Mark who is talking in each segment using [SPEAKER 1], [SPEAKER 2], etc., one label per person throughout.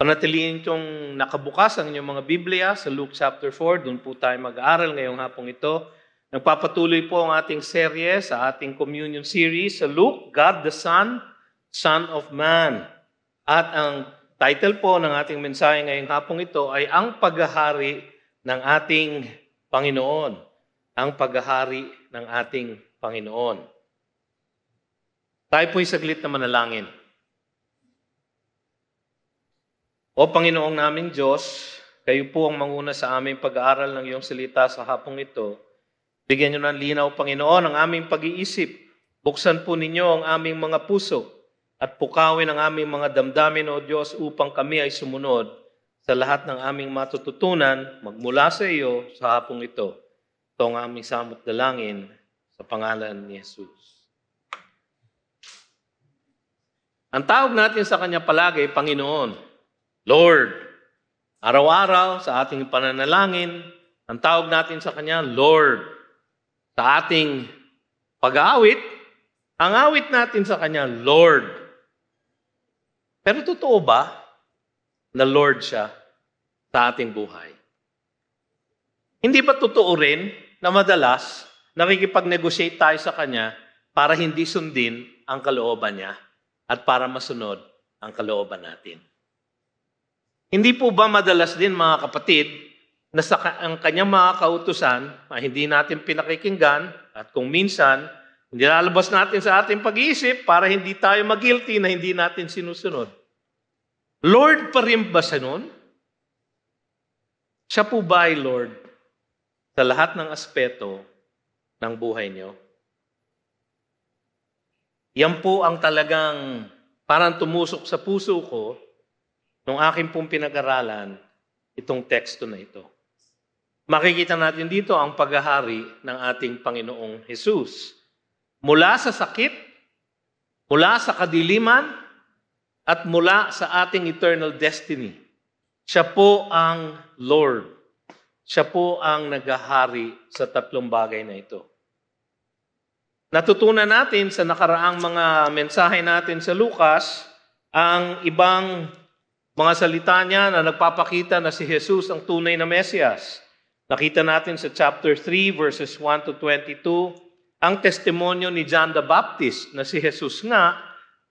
[SPEAKER 1] Panatiliin itong nakabukas ang inyong mga Biblia sa Luke chapter 4. Doon po tayo mag-aaral ngayong hapong ito. Nagpapatuloy po ang ating serye sa ating communion series sa Luke, God the Son, Son of Man. At ang title po ng ating mensahe ngayong hapong ito ay Ang Paghahari ng ating Panginoon. Ang Paghahari ng ating Panginoon. Tayo po'y saglit na manalangin. O Panginoong naming Diyos, kayo po ang manguna sa aming pag-aaral ng iyong salita sa hapong ito. Bigyan niyo ng linaw, Panginoon, ang aming pag-iisip. Buksan po ninyo ang aming mga puso at pukawin ang aming mga damdamin, O Diyos, upang kami ay sumunod sa lahat ng aming matututunan magmula sa iyo sa hapong ito. Ito ang aming samot dalangin sa pangalan ni Jesus. Ang tawag natin sa Kanya palagi, Panginoon. Lord, araw-araw sa ating pananalangin, ang tawag natin sa Kanya, Lord. Sa ating pag-aawit, ang awit natin sa Kanya, Lord. Pero totoo ba na Lord siya sa ating buhay? Hindi ba totoo rin na madalas nakikipag-negotiate tayo sa Kanya para hindi sundin ang kalooban niya at para masunod ang kalooban natin? Hindi po ba madalas din, mga kapatid, na sa ang kanyang mga kautusan ay hindi natin pinakikinggan at kung minsan, nilalabas natin sa ating pag-iisip para hindi tayo mag-guilty na hindi natin sinusunod? Lord pa rin ba siya nun? Siya po ba ay Lord sa lahat ng aspeto ng buhay niyo? Yan po ang talagang parang tumusok sa puso ko nung aking pong pinag-aralan itong teksto na ito. Makikita natin dito ang paghahari ng ating Panginoong Jesus. Mula sa sakit, mula sa kadiliman, at mula sa ating eternal destiny. Siya po ang Lord. Siya po ang naghahari sa tatlong bagay na ito. Natutunan natin sa nakaraang mga mensahe natin sa Lucas, ang ibang mga salita niya na nagpapakita na si Jesus ang tunay na Mesiyas. Nakita natin sa chapter 3 verses 1 to 22 ang testimonyo ni John the Baptist na si Jesus nga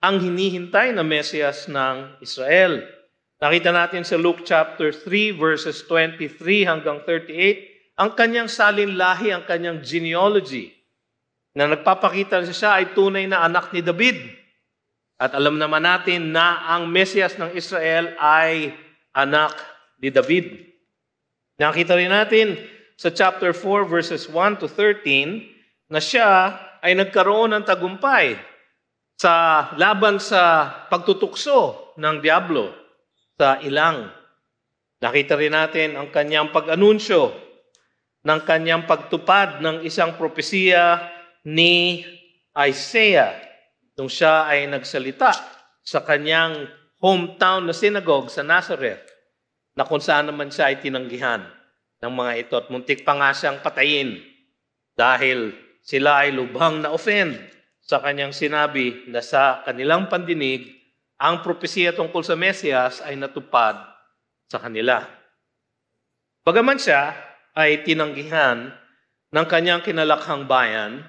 [SPEAKER 1] ang hinihintay na Mesiyas ng Israel. Nakita natin sa Luke chapter 3 verses 23 hanggang 38 ang kanyang salinlahi, ang kanyang genealogy na nagpapakita siya ay tunay na anak ni David. At alam naman natin na ang Mesiyas ng Israel ay anak ni David. Nakita rin natin sa chapter 4 verses 1 to 13 na siya ay nagkaroon ng tagumpay sa laban sa pagtutukso ng Diablo sa ilang. Nakita rin natin ang kanyang pag-anunsyo ng kanyang pagtupad ng isang propesiya ni Isaiah nung siya ay nagsalita sa kanyang hometown na synagogue sa Nazareth, na kung saan naman siya ay tinanggihan ng mga ito at muntik pa nga siyang patayin dahil sila ay lubhang na-offend sa kanyang sinabi na sa kanilang pandinig, ang propesiya tungkol sa Mesiyas ay natupad sa kanila. Bagaman siya ay tinanggihan ng kanyang kinalakhang bayan,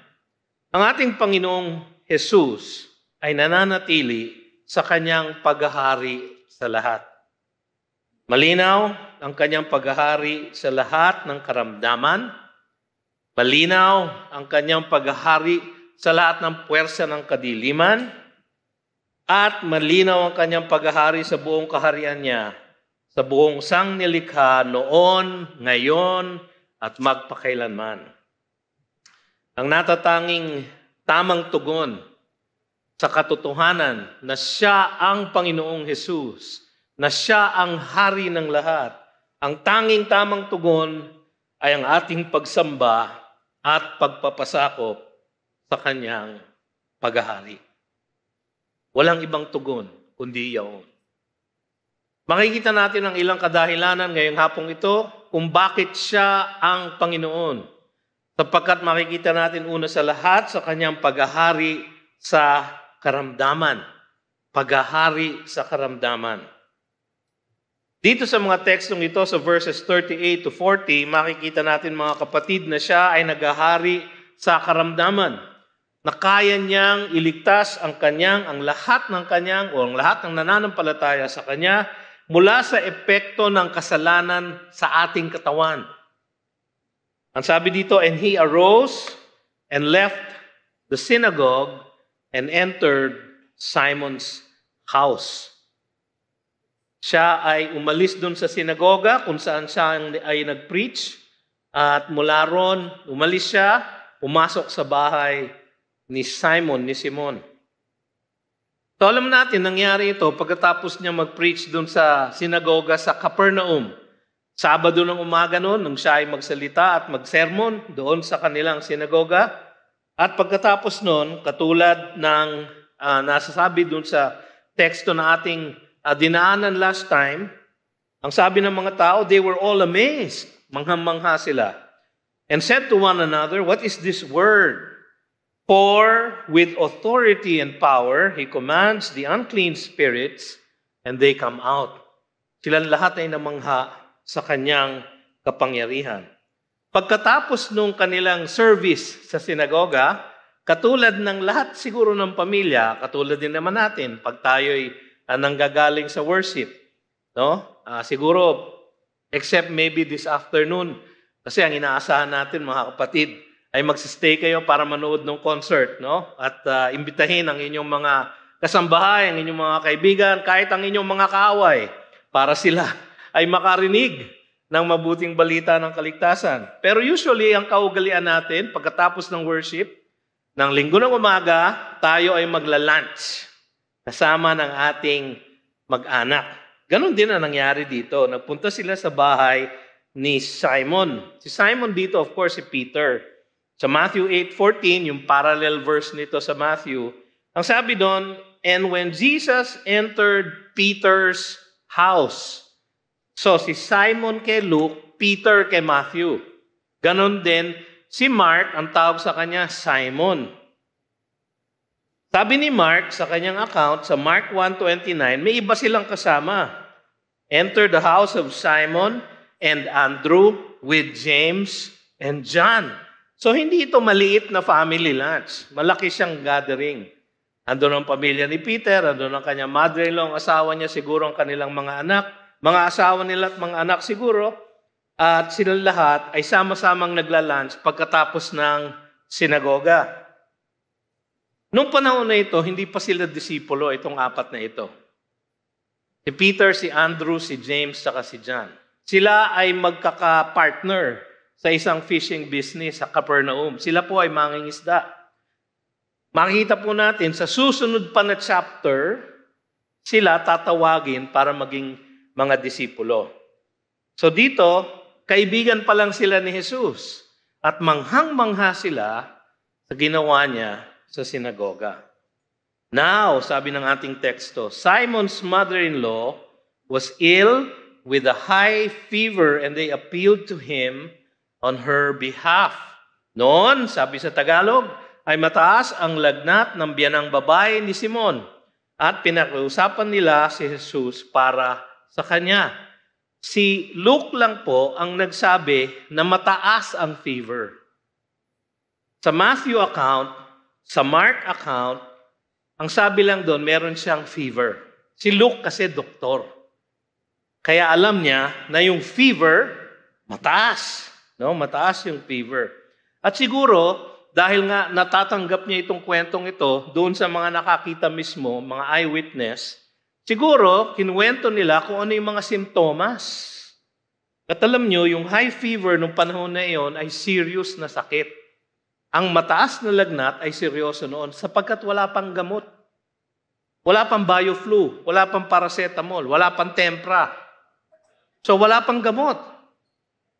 [SPEAKER 1] ang ating Panginoong Jesus ay nananatili sa kanyang paghahari sa lahat. Malinaw ang kanyang paghahari sa lahat ng karamdaman. Malinaw ang kanyang paghahari sa lahat ng puwersa ng kadiliman. At malinaw ang kanyang paghahari sa buong kaharian niya, sa buong sangnilikha noon, ngayon, at magpakailanman. Ang natatanging tamang tugon sa katotohanan na siya ang Panginoong Jesus, na siya ang hari ng lahat. Ang tanging tamang tugon ay ang ating pagsamba at pagpapasakop sa kanyang paghahari. Walang ibang tugon kundi iyon. Makikita natin ang ilang kadahilanan ngayong hapong ito kung bakit siya ang Panginoon. Sapagkat makikita natin una sa lahat sa kanyang paghahari sa karamdaman. Paghahari sa karamdaman. Dito sa mga tekstong ito, sa verses 38 to 40, makikita natin mga kapatid na siya ay naghahari sa karamdaman, na kaya niyang iligtas ang lahat ng kanyang, o ang lahat ng nananampalataya sa kanya, mula sa epekto ng kasalanan sa ating katawan. Ang sabi dito, and he arose and left the synagogue and entered Simon's house. Siya ay umalis dun sa sinagoga kung saan siya ay nag-preach, at mula ron, umalis siya, pumasok sa bahay ni Simon. So alam natin, nangyari ito pagkatapos niya mag-preach dun sa sinagoga sa Capernaum. Sabado ng umaga noon, nung siya ay magsalita at mag-sermon doon sa kanilang sinagoga. At pagkatapos noon, katulad ng nasasabi dun sa teksto na ating dinaanan last time, ang sabi ng mga tao, they were all amazed. Manghang-mangha sila. And said to one another, what is this word? For with authority and power, he commands the unclean spirits, and they come out. Silang lahat ay namangha sa kanyang kapangyarihan. Pagkatapos nung kanilang service sa sinagoga, katulad ng lahat siguro ng pamilya, katulad din naman natin, pag tayo'y nanggagaling sa worship, no? Siguro, except maybe this afternoon, kasi ang inaasahan natin mga kapatid, ay magsistay kayo para manood ng concert, no? At imbitahin ang inyong mga kasambahay, ang inyong mga kaibigan, kahit ang inyong mga kaaway, para sila ay makarinig ng mabuting balita ng kaligtasan. Pero usually, ang kaugalian natin, pagkatapos ng worship, ng linggo ng umaga, tayo ay magla-lunch kasama ng ating mag-anak. Ganon din ang nangyari dito. Nagpunta sila sa bahay ni Simon. Si Simon dito, of course, si Peter. Sa Matthew 8:14, yung parallel verse nito sa Matthew, ang sabi doon, and when Jesus entered Peter's house. So, si Simon kay Luke, Peter kay Matthew. Ganon din, si Mark, ang tawag sa kanya, Simon. Sabi ni Mark sa kanyang account, sa Mark 1:29, may iba silang kasama. Enter the house of Simon and Andrew with James and John. So, hindi ito maliit na family lunch. Malaki siyang gathering. Andun ang pamilya ni Peter, andun ang kanyang mother-in-law, ang asawa niya, siguro ang kanilang mga anak, mga asawa nila at mga anak siguro, at silang lahat ay sama-samang nagla-lunch pagkatapos ng sinagoga. Noong panahon na ito, hindi pa sila disipulo, itong apat na ito. Si Peter, si Andrew, si James, saka si John. Sila ay magkaka-partner sa isang fishing business sa Capernaum. Sila po ay mangingisda. Makikita po natin sa susunod pa na chapter, sila tatawagin para maging mga disipulo. So dito, kaibigan pa lang sila ni Jesus at manghang-mangha sila sa ginawa niya sa sinagoga. Now, sabi ng ating teksto, Simon's mother-in-law was ill with a high fever and they appealed to him on her behalf. Noon, sabi sa Tagalog, ay mataas ang lagnat ng biyanang babae ni Simon at pinakiusapan nila si Jesus para sa kanya. Si Luke lang po ang nagsabi na mataas ang fever. Sa Matthew account, sa Mark account, ang sabi lang doon, meron siyang fever. Si Luke kasi doktor. Kaya alam niya na yung fever, mataas. No? Mataas yung fever. At siguro, dahil nga natatanggap niya itong kwentong ito, doon sa mga nakakita mismo, mga eyewitness, siguro, kinuwento nila kung ano yung mga simptomas. At alam nyo, yung high fever nung panahon na iyon ay serious na sakit. Ang mataas na lagnat ay seryoso noon sapagkat wala pang gamot. Wala pang bioflu, wala pang paracetamol, wala pang tempra. So wala pang gamot.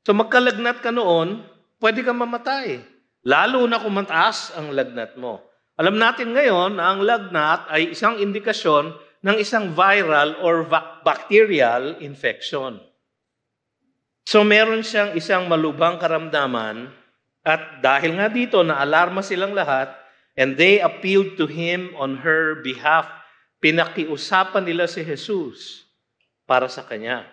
[SPEAKER 1] So magkalagnat ka noon, pwede kang mamatay. Lalo na kung mataas ang lagnat mo. Alam natin ngayon na ang lagnat ay isang indikasyon ng isang viral or bacterial infection. So meron siyang isang malubhang karamdaman at dahil nga dito na-alarma silang lahat and they appealed to him on her behalf. Pinakiusapan nila si Jesus para sa kanya.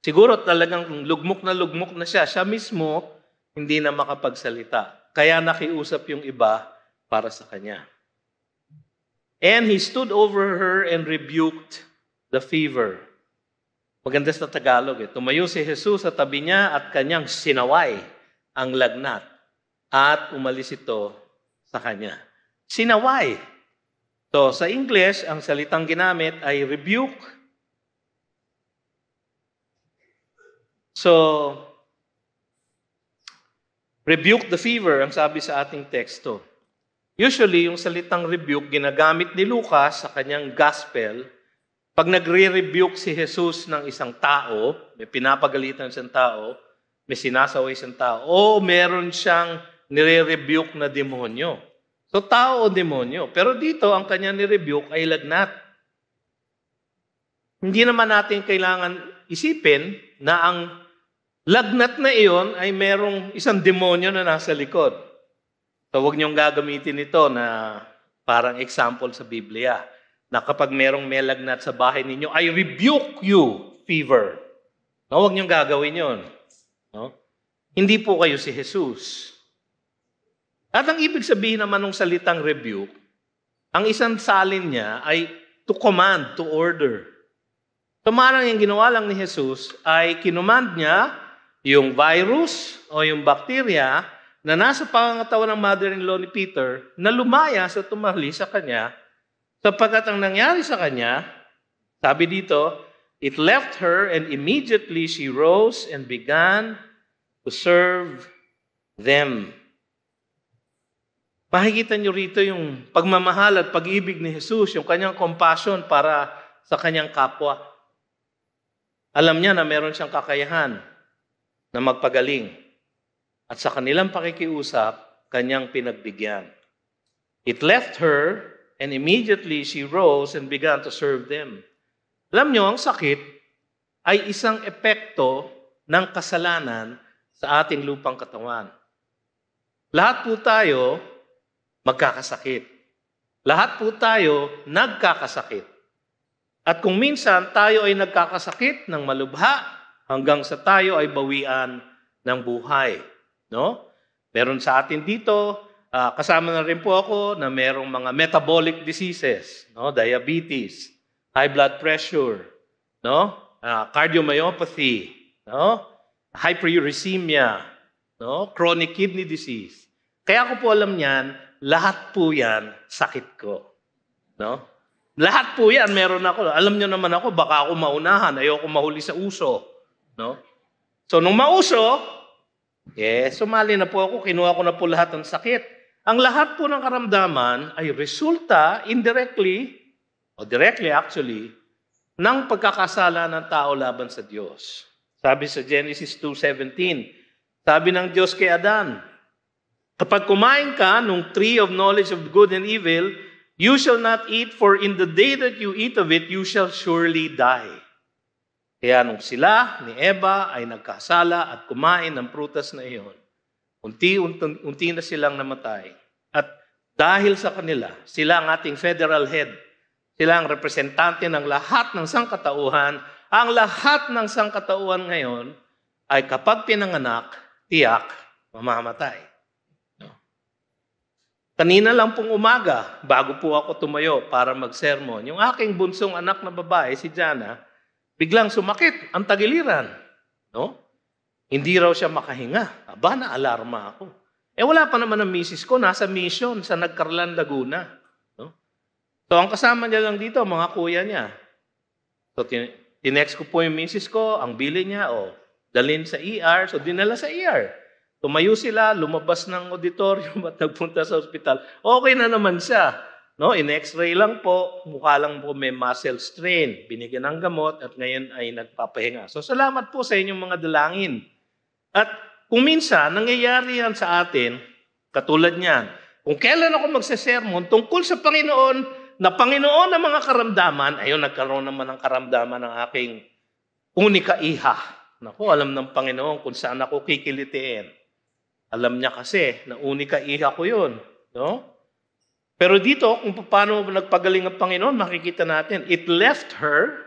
[SPEAKER 1] Siguro talagang lugmok na siya. Siya mismo hindi na makapagsalita. Kaya nakiusap yung iba para sa kanya. And he stood over her and rebuked the fever. Maganda sa Tagalog eh. Tumayo si Jesus sa tabi niya at kanyang sinaway ang lagnat at umalis ito sa kanya. Sinaway. So sa English, ang salitang ginamit ay rebuke. So, rebuke the fever, ang sabi sa ating teksto. Usually, yung salitang rebuke, ginagamit ni Lucas sa kanyang gospel. Pag nagre-rebuke si Jesus ng isang tao, may pinapagalitan isang tao, may sinasaway isang tao, o meron siyang nire-rebuke na demonyo. So, tao o demonyo. Pero dito, ang kanyang ni-rebuke ay lagnat. Hindi naman natin kailangan isipin na ang lagnat na iyon ay merong isang demonyo na nasa likod. So huwag niyong gagamitin ito na parang example sa Biblia. Na kapag merong may lagnat sa bahay ninyo, I rebuke you, fever. No, huwag niyong gagawin yon. No? Hindi po kayo si Jesus. At ang ibig sabihin naman ng salitang rebuke, ang isang salin niya ay to command, to order. So marang yung ginawa lang ni Jesus ay kinumand niya yung virus o yung bakterya na nasa pangangatawan ng mother-in-law ni Peter na lumaya sa tumahali sa kanya sapagkat ang nangyari sa kanya, sabi dito, it left her and immediately she rose and began to serve them. Makikita niyo rito yung pagmamahal at pag-ibig ni Jesus, yung kanyang compassion para sa kanyang kapwa. Alam niya na meron siyang kakayahan na magpagaling. At sa kanilang pakikiusap, kanyang pinagbigyan. It left her, and immediately she rose and began to serve them. Alam niyo, ang sakit ay isang epekto ng kasalanan sa ating lupang katawan. Lahat po tayo magkakasakit. Lahat po tayo nagkakasakit. At kung minsan tayo ay nagkakasakit ng malubha, hanggang sa tayo ay bawian ng buhay. No? Meron sa atin dito, kasama na rin po ako na merong mga metabolic diseases, no? Diabetes, high blood pressure, no? Cardiomyopathy, no? Hyperuricemia, no? Chronic kidney disease. Kaya ko po alam yan, lahat po yan sakit ko. No? Lahat po yan meron ako. Alam nyo naman ako, baka ako maunahan, ayoko mahuli sa uso. No? So, nung mauso, sumali na po ako, kinuha ko na po lahat ng sakit. Ang lahat po ng karamdaman ay resulta indirectly, o directly actually, ng pagkakasala ng tao laban sa Diyos. Sabi sa Genesis 2:17, sabi ng Diyos kay Adan, kapag kumain ka nung tree of knowledge of good and evil, you shall not eat, for in the day that you eat of it, you shall surely die. Kaya nung sila ni Eva ay nagkasala at kumain ng prutas na iyon, unti na silang namatay. At dahil sa kanila, sila ang ating federal head, sila ang representante ng lahat ng sangkatauhan. Ang lahat ng sangkatauhan ngayon ay kapag pinanganak, tiyak, mamamatay. No? Kanina lang pong umaga, bago po ako tumayo para mag-sermon, yung aking bunsong anak na babae, si Jana, biglang sumakit ang tagiliran. No? Hindi raw siya makahinga. Aba, na-alarma ako. Wala pa naman ang misis ko, nasa mission sa Nagcarlan, Laguna. No? So, ang kasama niya lang dito, mga kuya niya. So, tinext ko po yung misis ko, ang bili niya, dalhin sa ER. So, dinala sa ER. Tumayo sila, lumabas ng auditorium at nagpunta sa ospital. Okay na naman siya. No, in-x-ray lang po, mukha lang po may muscle strain. Binigyan ng gamot at ngayon ay nagpapahinga. So salamat po sa inyong mga dalangin. At kung minsan, nangyayari yan sa atin, katulad niyan, kung kailan ako magsesermon tungkol sa Panginoon, na Panginoon ng mga karamdaman, ayun, nagkaroon naman ng karamdaman ng aking unika iha. Naku, alam ng Panginoon kung saan ako kikilitiin. Alam niya kasi na unika iha ko yun. No? Pero dito, kung paano nagpagaling ang Panginoon, makikita natin, it left her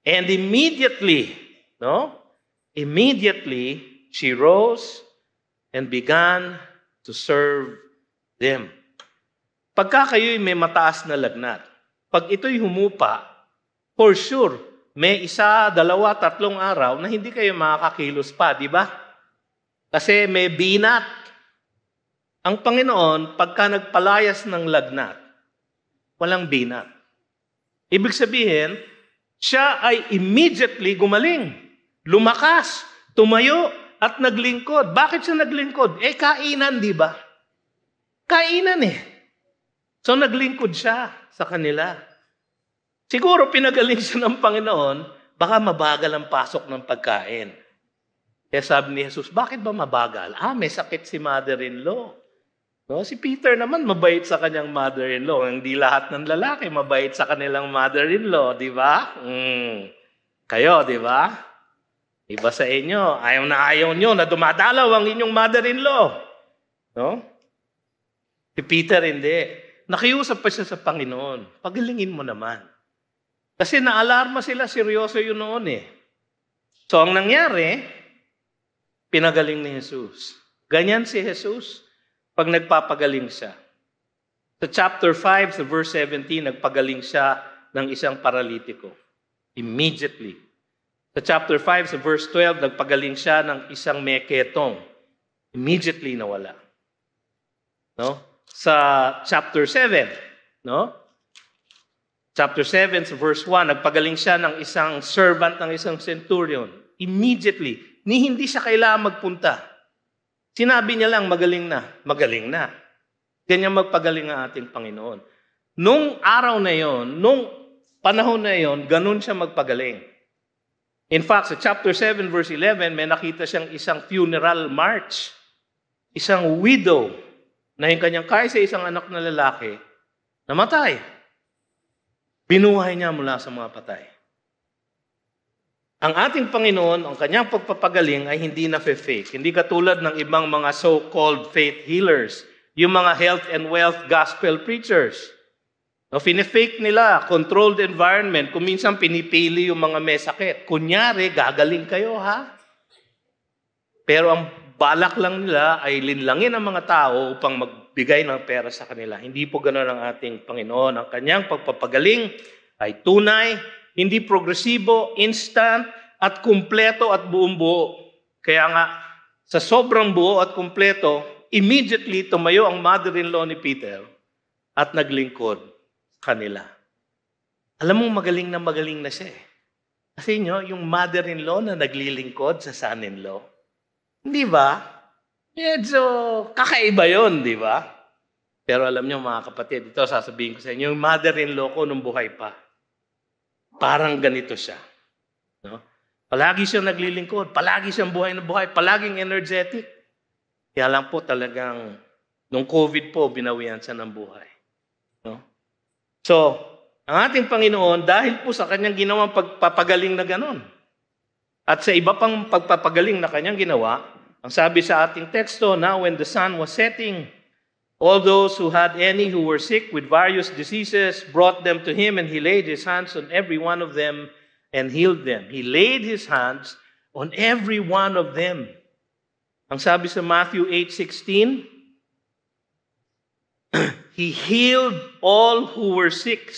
[SPEAKER 1] and immediately no? Immediately, she rose and began to serve them. Pagka kayo'y may mataas na lagnat, pag ito'y humupa, for sure, may 1, 2, 3 araw na hindi kayo makakakilos pa, di ba? Kasi may binat. Ang Panginoon, pagka nagpalayas ng lagnat, walang binat. Ibig sabihin, siya ay immediately gumaling, lumakas, tumayo, at naglingkod. Bakit siya naglingkod? Kainan, di ba? Kainan So naglingkod siya sa kanila. Siguro pinagaling siya ng Panginoon, baka mabagal ang pasok ng pagkain. Kaya sabi ni Jesus, bakit ba mabagal? May sakit si mother-in-law. No? Si Peter naman mabait sa kanyang mother-in-law. Hindi lahat ng lalaki mabait sa kanilang mother-in-law, di ba? Kayo, di ba? Iba sa inyo, ayaw nyo na dumadalaw ang inyong mother-in-law. No? Si Peter hindi. Nakiusap pa siya sa Panginoon. Pagalingin mo naman. Kasi naalarma sila, seryoso yun noon So ang nangyari, pinagaling ni Jesus. Ganyan si Jesus pag nagpapagaling siya. Sa chapter 5, sa verse 17, nagpagaling siya ng isang paralitiko. Immediately. Sa chapter 5, sa verse 12, nagpagaling siya ng isang meketong. Immediately nawala. No? Sa chapter 7, no? Chapter 7, sa verse 1, nagpagaling siya ng isang servant ng isang centurion. Immediately. Hindi siya kailangan magpunta. Sinabi niya lang, magaling na. Magaling na. Ganyan magpagaling ang ating Panginoon. Nung araw na yon, nung panahon na yon, ganun siya magpagaling. In fact, sa chapter 7, verse 11, may nakita siyang isang funeral march. Isang widow na yung kanyang kaisa isang anak na lalaki, namatay. Binuhay niya mula sa mga patay. Ang ating Panginoon, ang kanyang pagpapagaling ay hindi na fake. Hindi katulad ng ibang mga so-called faith healers, yung mga health and wealth gospel preachers. No, fine-fake nila, controlled environment, kung minsan pinipili yung mga may sakit. Kunyari, gagaling kayo ha? Pero ang balak lang nila ay linlangin ang mga tao upang magbigay ng pera sa kanila. Hindi po ganoon ang ating Panginoon. Ang kanyang pagpapagaling ay tunay, hindi progresibo, instant, at kumpleto at buong buo. Kaya nga, sa sobrang buo at kumpleto, immediately tumayo ang mother-in-law ni Peter at naglingkod kanila. Alam mo, magaling na siya Kasi yung mother-in-law na naglilingkod sa son-in-law, di ba? Medyo kakaiba yun, di ba? Pero alam niyo mga kapatid, ito sasabihin ko sa inyo, yung mother-in-law ko nung buhay pa, parang ganito siya. No? Palagi siyang naglilingkod, palagi siyang buhay na buhay, palaging energetic. Kaya lang po talagang, nung COVID po, binawian siya ng buhay. No? So, ang ating Panginoon, dahil po sa kanyang ginawang pagpapagaling na ganon, at sa iba pang pagpapagaling na kanyang ginawa, ang sabi sa ating teksto, now when the sun was setting, all those who had any who were sick with various diseases brought them to him, and he laid his hands on every one of them and healed them. He laid his hands on every one of them. Ang sabi sa Matthew 8:16, he healed all who were sick.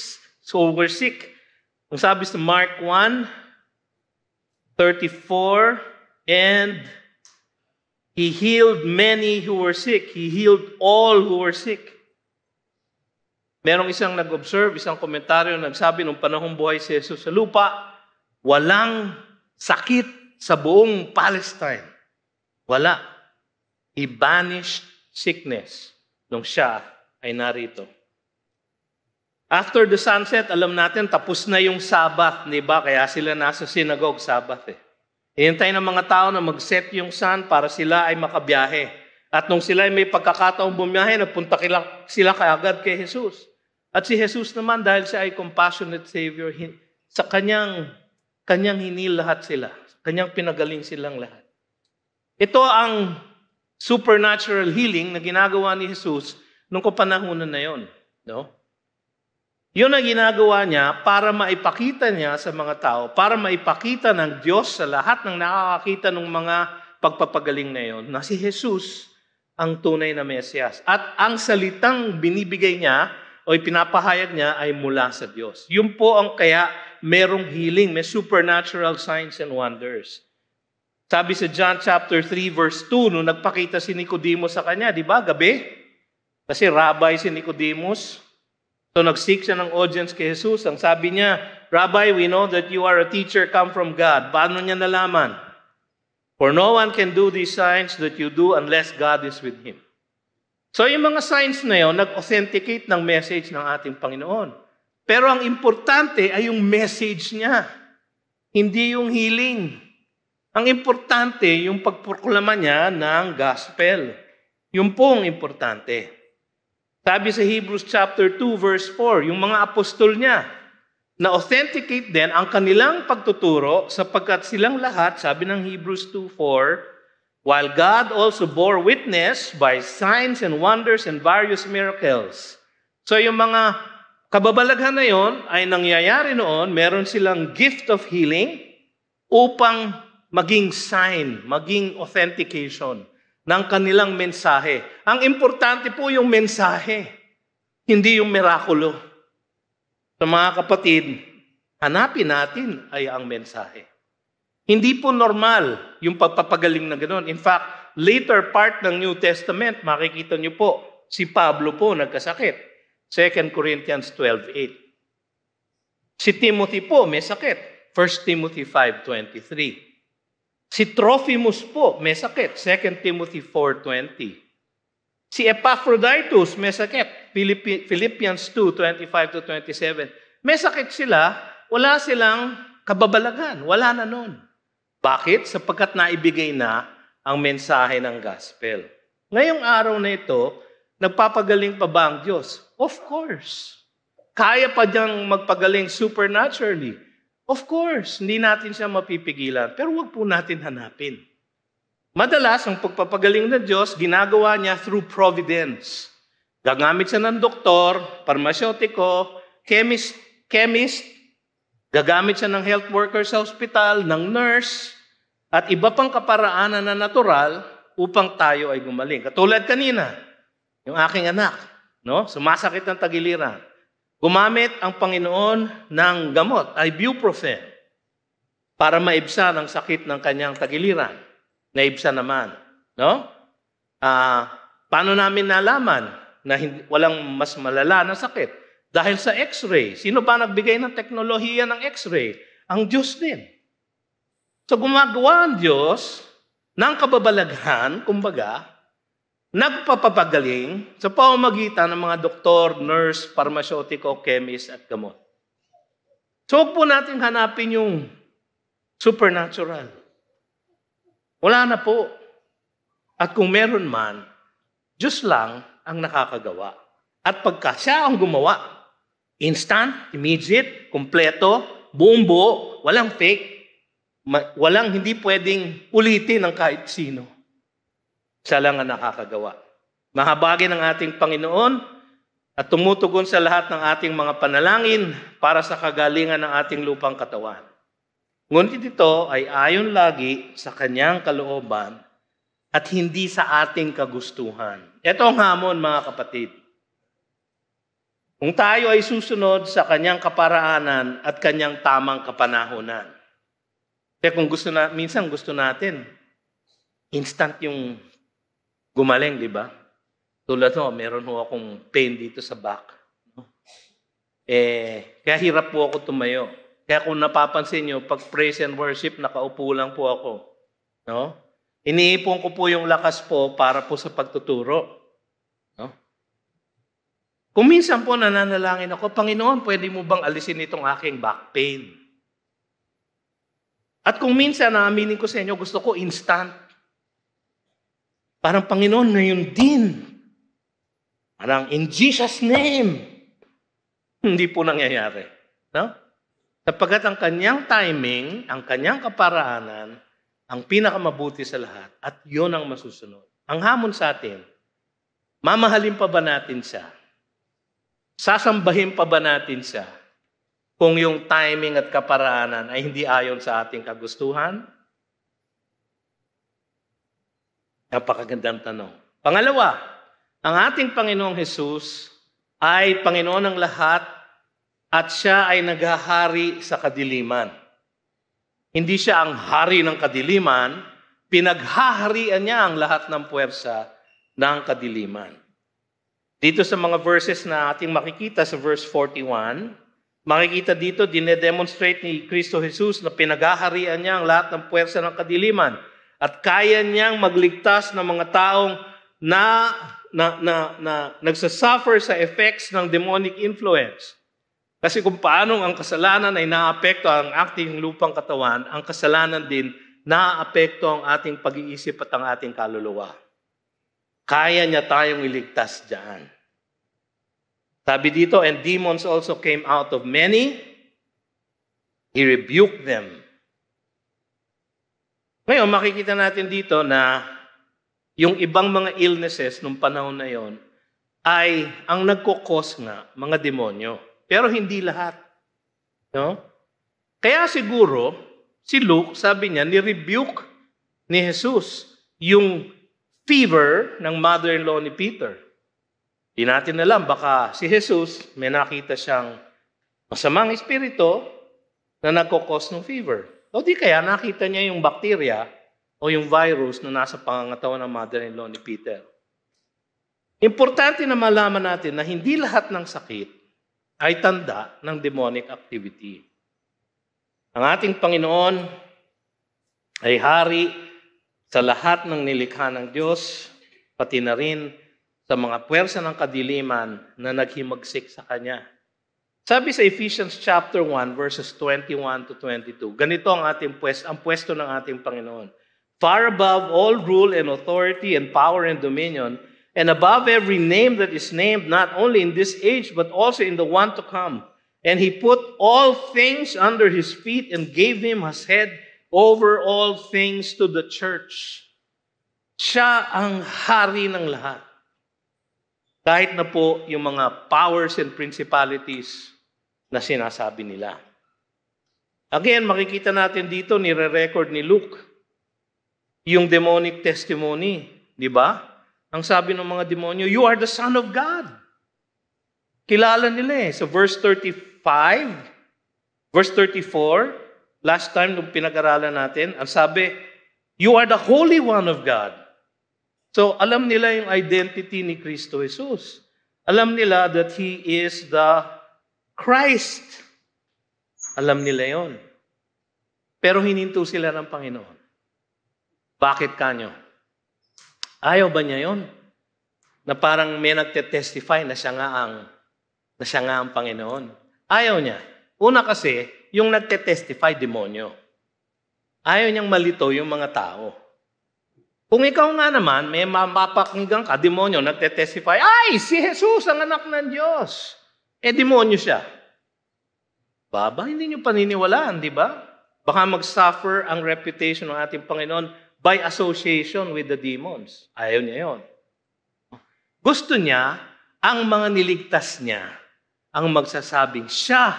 [SPEAKER 1] So were sick. Ang sabi sa Mark 1:34, and he healed many who were sick. He healed all who were sick. Merong isang nag-observe, isang komentaryo, nagsabi nung panahong buhay si Jesus sa lupa, walang sakit sa buong Palestine. Wala. He banished sickness nung siya ay narito. After the sunset, alam natin, tapos na yung Sabbath, di ba? Kaya sila nasa synagogue, Sabbath Hintay ng mga tao na mag-set yung sun para sila ay makabiyahe. At nung sila ay may pagkakataong bumiyahe, nagpunta sila kaagad kay Jesus. At si Jesus naman, dahil siya ay compassionate Savior, sa kanyang hinil lahat sila. Kanyang pinagaling silang lahat. Ito ang supernatural healing na ginagawa ni Jesus nung kapanahunan na yon. No? Yun ang ginagawa niya para maipakita niya sa mga tao, para maipakita ng Diyos sa lahat ng nakakakita ng mga pagpapagaling na yon, na si Jesus ang tunay na Mesiyas. At ang salitang binibigay niya o ipinapahayag niya ay mula sa Diyos. Yun po ang kaya merong healing, may supernatural signs and wonders. Sabi sa John chapter 3 verse 2, nung nagpakita si Nicodemus sa kanya, di ba, gabi? Kasi rabbi si Nicodemus. So nag-seek siya ng audience kay Jesus. Ang sabi niya, Rabbi, we know that you are a teacher come from God. Paano niya nalaman? For no one can do these signs that you do unless God is with him. So yung mga signs na yun, nag-authenticate ng message ng ating Panginoon. Pero ang importante ay yung message niya, hindi yung healing. Ang importante, yung pagproklama niya ng gospel. Yun po ang importante. Sabi sa Hebrews chapter 2 verse 4, yung mga apostol niya, na-authenticate din ang kanilang pagtuturo sapagkat silang lahat, sabi ng Hebrews 2:4, while God also bore witness by signs and wonders and various miracles. So yung mga kababalaghan na yon ay nangyayari noon, meron silang gift of healing upang maging sign, maging authentication ng kanilang mensahe. Ang importante po yung mensahe, hindi yung mirakulo. So mga kapatid, hanapin natin ay ang mensahe. Hindi po normal yung pagpapagaling na gano'n. In fact, later part ng New Testament, makikita niyo po, si Pablo po nagkasakit. 2 Corinthians 12:8. Si Timothy po may sakit. 1 Timothy 5:23. Si Trophimus po may sakit. 2 Timothy 4:20. Si Epaphroditus may sakit. Philippians 2:25-27. May sakit sila, wala silang kababalagan. Wala na nun. Bakit? Sapagkat naibigay na ang mensahe ng gospel. Ngayong araw na ito, nagpapagaling pa ba ang Diyos? Of course. Kaya pa diyang magpagaling supernaturally. Of course, hindi natin siya mapipigilan. Pero huwag po natin hanapin. Madalas, ang pagpapagaling ng Diyos, ginagawa niya through providence. Gagamit siya ng doktor, parmasyotiko, chemist, gagamit siya ng health worker sa hospital, ng nurse, at iba pang kaparaanan na natural upang tayo ay gumaling. Katulad kanina, yung aking anak, no? Sumasakit ng tagiliran. Gumamit ang Panginoon ng gamot, ibuprofen, para maibsan ang sakit ng kanyang tagiliran. Naibsan naman. No? Paano namin nalaman na walang mas malala na sakit? Dahil sa x-ray. Sino ba nagbigay ng teknolohiya ng x-ray? Ang Diyos din. So gumagawa ang Diyos ng kababalaghan, kumbaga, nagpapagaling sa pamamagitan ng mga doktor, nurse, parmasyotiko, chemist at gamot. So huwag po natin hanapin yung supernatural. Wala na po. At kung meron man, Diyos lang ang nakakagawa. At pagka siya ang gumawa, instant, immediate, kompleto, buong buo, walang fake, walang hindi pwedeng ulitin ng kahit sino. Siya lang ang nakakagawa. Mahabagin ng ating Panginoon at tumutugon sa lahat ng ating mga panalangin para sa kagalingan ng ating lupang katawan. Ngunit ito ay ayon lagi sa kanyang kalooban at hindi sa ating kagustuhan. Ito ang hamon, mga kapatid. Kung tayo ay susunod sa kanyang kaparaanan at kanyang tamang kapanahunan. Kaya kung minsan gusto natin, instant yung gumaling, di ba? Tulad ho, meron ho akong pain dito sa back. Kaya hirap po ako tumayo. Kaya kung napapansin nyo, pag praise and worship, nakaupo lang po ako. No? Iniipon ko po yung lakas po para po sa pagtuturo. No? Kung minsan po nananalangin ako, Panginoon, pwede mo bang alisin itong aking back pain? At kung minsan, naaminin ko sa inyo, gusto ko instant. Parang Panginoon, ngayon din. Parang in Jesus' name. Hindi po nangyayari. No? Sapagkat ang kanyang timing, ang kanyang kaparaanan, ang pinakamabuti sa lahat, at yun ang masusunod. Ang hamon sa atin, mamahalin pa ba natin siya? sasambahin pa ba natin siya kung yung timing at kaparaanan ay hindi ayon sa ating kagustuhan? Napakagandang tanong. Pangalawa, ang ating Panginoong Hesus ay Panginoon ng lahat at siya ay naghahari sa kadiliman. Hindi siya ang hari ng kadiliman, pinaghaharian niya ang lahat ng puwersa ng kadiliman. Dito sa mga verses na ating makikita sa verse 41, makikita dito, dinedemonstrate ni Kristo Jesus na pinaghaharian niya ang lahat ng puwersa ng kadiliman at kaya niyang magligtas ng mga taong na nagsasuffer sa effects ng demonic influence. Kasi kung paano ang kasalanan ay naapekto ang ating lupang katawan, ang kasalanan din naapekto ang ating pag-iisip at ang ating kaluluwa. Kaya niya tayong iligtas diyan. Sabi dito, and demons also came out of many. He rebuked them. Ngayon, makikita natin dito na yung ibang mga illnesses nung panahon na yon ay ang nagkukos nga mga demonyo. Pero hindi lahat. No? Kaya siguro, si Luke, sabi niya, ni-rebuke ni Jesus yung fever ng mother-in-law ni Peter. Di natin alam, baka si Jesus, may nakita siyang masamang espiritu na nagkukos ng fever. O di kaya nakita niya yung bacteria o yung virus na nasa pangangatawan ng mother-in-law ni Peter. Importante na malaman natin na hindi lahat ng sakit ay tanda ng demonic activity. Ang ating Panginoon ay hari sa lahat ng nilikha ng Diyos, pati na rin sa mga puwersa ng kadiliman na naghimagsik sa Kanya. Sabi sa Ephesians chapter 1, verses 21 to 22, ganito ang pwesto ng ating Panginoon. Far above all rule and authority and power and dominion, and above every name that is named, not only in this age, but also in the one to come. And He put all things under His feet and gave Him as head over all things to the church. Siya ang hari ng lahat. Kahit na po yung mga powers and principalities na sinasabi nila. Again, makikita natin dito, nire-record ni Luke, yung demonic testimony. Di ba? Ang sabi ng mga demonyo, you are the Son of God. Kilala nila eh. So verse 35, verse 34, last time nung pinag-aralan natin, ang sabi, you are the Holy One of God. So alam nila yung identity ni Kristo Jesus. Alam nila that He is the Christ. Alam nila yon. Pero hininto sila ng Panginoon. Bakit kanyo? Ayaw ba niya yon? Na parang may nagte-testify na siya nga ang Panginoon. Ayaw niya. Una kasi, yung nagte-testify, demonyo. Ayaw niyang malito yung mga tao. Kung ikaw nga naman, may mapapakinggan ka, demonyo, nagte-testify, ay, si Jesus ang anak ng Diyos. Demonyo siya. Baba, hindi niyo paniniwalaan, di ba? Baka mag-suffer ang reputation ng ating Panginoon by association with the demons. Ayaw niya yon. Gusto niya, ang mga niligtas niya, ang magsasabing siya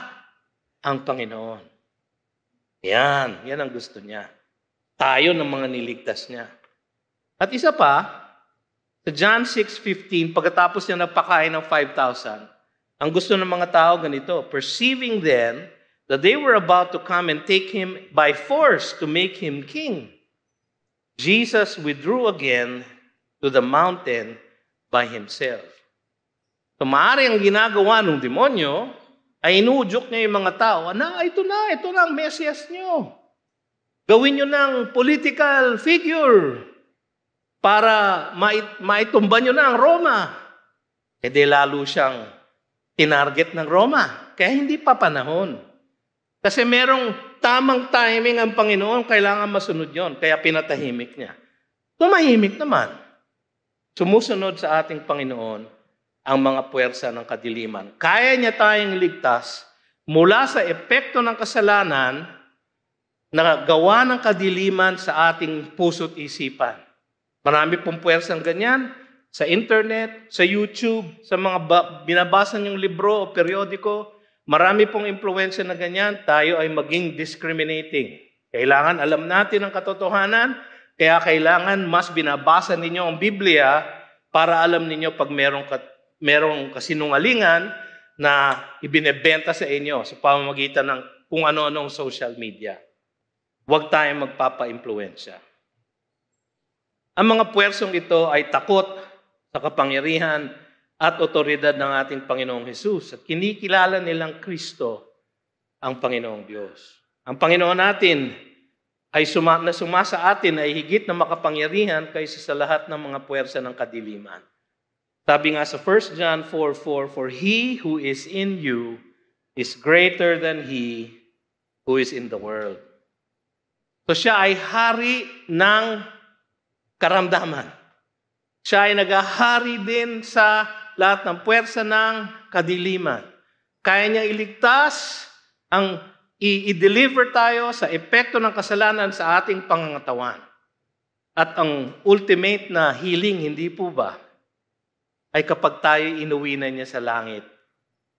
[SPEAKER 1] ang Panginoon. Yan ang gusto niya. Tayo ng mga niligtas niya. At isa pa, sa John 6:15, pagkatapos niya napakain ng 5,000, ang gusto ng mga tao ganito, perceiving then that they were about to come and take Him by force to make Him king, Jesus withdrew again to the mountain by Himself. So maaari ang ginagawa ng demonyo ay inuudyok niya yung mga tao, ito na ang Mesias nyo. Gawin nyo ng political figure para maitumba nyo na ang Roma. Lalo siyang tinarget ng Roma. Kaya hindi pa panahon. Kasi merong tamang timing ang Panginoon, kailangan masunod yon. Kaya pinatahimik niya. Tumahimik naman. Sumusunod sa ating Panginoon ang mga puwersa ng kadiliman. Kaya niya tayong iligtas mula sa epekto ng kasalanan na gawa ng kadiliman sa ating puso't isipan. Marami pong puwersang ganyan. sa internet, sa YouTube, sa mga binabasa niyong libro o periodiko, marami pong impluwensya na ganyan, tayo ay maging discriminating. Kailangan alam natin ang katotohanan, kaya kailangan mas binabasa ninyo ang Biblia para alam ninyo pag merong kasinungalingan na ibinebenta sa inyo sa pamamagitan ng kung ano-anong social media. Huwag tayong magpapa-impluwensya. Ang mga puwersong ito ay takot sa kapangyarihan at otoridad ng ating Panginoong Hesus. At kinikilala nilang Kristo ang Panginoong Diyos. Ang Panginoon natin ay suma sa atin ay higit na makapangyarihan kaysa sa lahat ng mga puwersa ng kadiliman. Sabi nga sa 1 John 4:4, "For he who is in you is greater than he who is in the world." So siya ay hari ng karamdaman. Siya ay naghahari din sa lahat ng puwersa ng kadiliman. Kaya niya iligtas, i-deliver tayo sa epekto ng kasalanan sa ating pangangatawan. At ang ultimate na healing, hindi po ba, ay kapag tayo inuwi na niya sa langit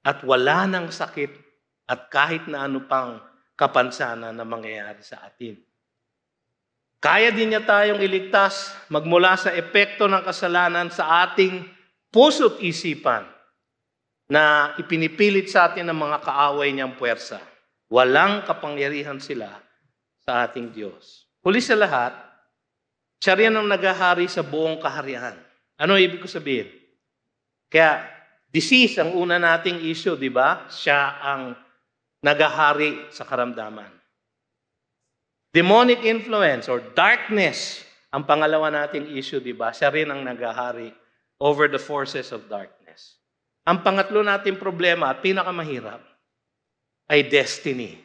[SPEAKER 1] at wala ng sakit at kahit na ano pang kapansanan na mangyayari sa atin. Kaya din niya tayong iligtas magmula sa epekto ng kasalanan sa ating puso't isipan na ipinipilit sa atin ng mga kaaway niyang puwersa. Walang kapangyarihan sila sa ating Diyos. Huli sa lahat, siya rin ang naghahari sa buong kaharian. Ano ibig ko sabihin? Kaya, disease ang una nating issue, di ba? Siya ang naghahari sa karamdaman. Demonic influence or darkness ang pangalawa nating issue, di ba? Siya rin ang naghahari over the forces of darkness. Ang pangatlo nating problema at pinakamahirap ay destiny.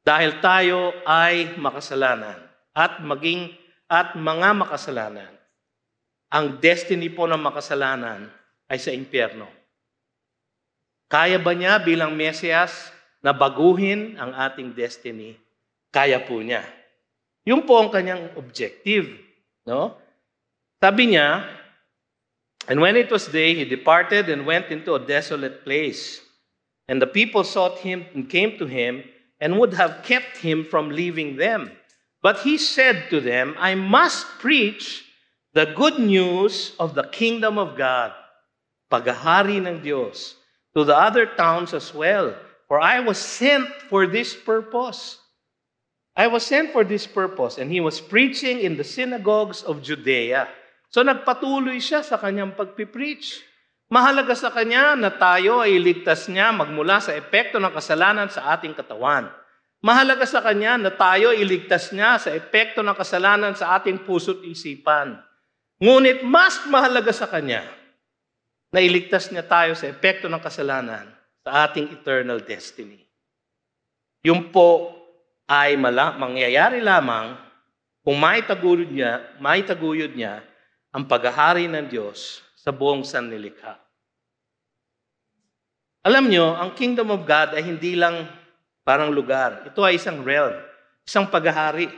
[SPEAKER 1] Dahil tayo ay makasalanan at mga makasalanan, ang destiny po ng makasalanan ay sa impyerno. Kaya ba niya bilang Mesiyas na baguhin ang ating destiny? Kaya po niya. Yun po ang kanyang objective. No? Sabi niya, "And when it was day, he departed and went into a desolate place. And the people sought him and came to him and would have kept him from leaving them. But he said to them, I must preach the good news of the kingdom of God, paghahari ng Diyos, to the other towns as well. For I was sent for this purpose." I was sent for this purpose. And he was preaching in the synagogues of Judea. So nagpatuloy siya sa kanyang pagpipreach. Mahalaga sa kanya na tayo ay iligtas niya magmula sa epekto ng kasalanan sa ating katawan. Mahalaga sa kanya na tayo iligtas niya sa epekto ng kasalanan sa ating puso't isipan. Ngunit mas mahalaga sa kanya na iligtas niya tayo sa epekto ng kasalanan sa ating eternal destiny. Yung po ay mangyayari lamang kung maitaguyod niya ang paghahari ng Diyos sa buong sanlilikha. Alam nyo, ang kingdom of God ay hindi lang parang lugar. Ito ay isang realm, isang paghahari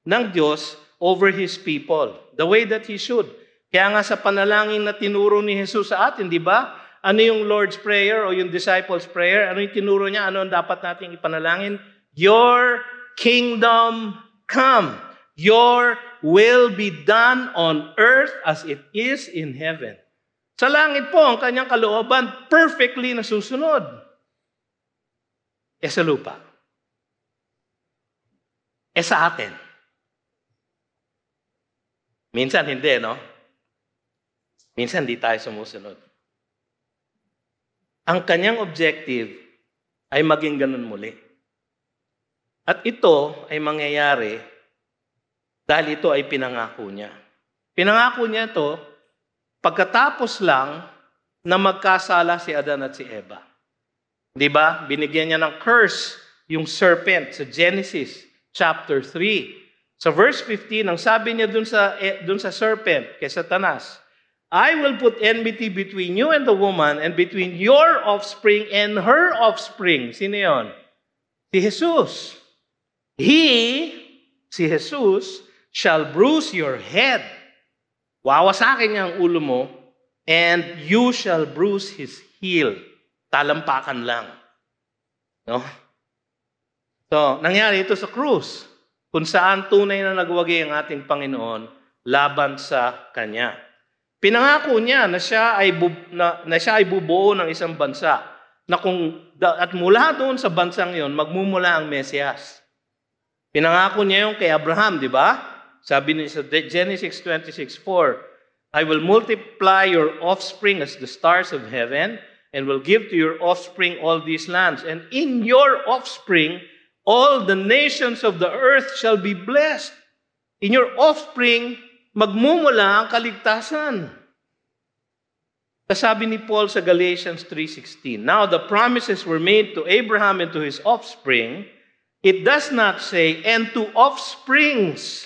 [SPEAKER 1] ng Diyos over His people, the way that He should. Kaya nga sa panalangin na tinuro ni Jesus sa atin, di ba? Ano yung Lord's Prayer o yung Disciples' Prayer? Ano yung tinuro niya? Ano ang dapat nating ipanalangin? Your kingdom come. Your will be done on earth as it is in heaven. Sa langit po, ang kanyang kalooban perfectly nasusunod. Sa lupa. Sa atin. Minsan hindi, no? Minsan hindi tayo sumusunod. Ang kanyang objective ay maging ganun muli. At ito ay mangyayari dahil ito ay pinangako niya. Pinangako niya ito pagkatapos lang na magkasala si Adan at si Eva. Di ba? Binigyan niya ng curse yung serpent sa Genesis chapter 3. Sa verse 15, ang sabi niya dun sa serpent, kay Satanas, I will put enmity between you and the woman and between your offspring and her offspring. Sino yun? Si Jesus. He, si Jesus, shall bruise your head wawasakin niya ang ulo mo, and you shall bruise his heel. Talampakan lang. No? So, nangyari ito sa krus, kung saan tunay na nagwagi ang ating Panginoon laban sa Kanya. Pinangako niya na siya ay bubuo ng isang bansa, at mula doon sa bansang yon, magmumula ang Mesiyas. Pinangako niya yung kay Abraham, di ba? Sabi niya sa Genesis 26:4, I will multiply your offspring as the stars of heaven, and will give to your offspring all these lands. And in your offspring, all the nations of the earth shall be blessed. In your offspring, magmumula ang kaligtasan. Sabi ni Paul sa Galatians 3:16, now the promises were made to Abraham and to his offspring. It does not say, and to offsprings,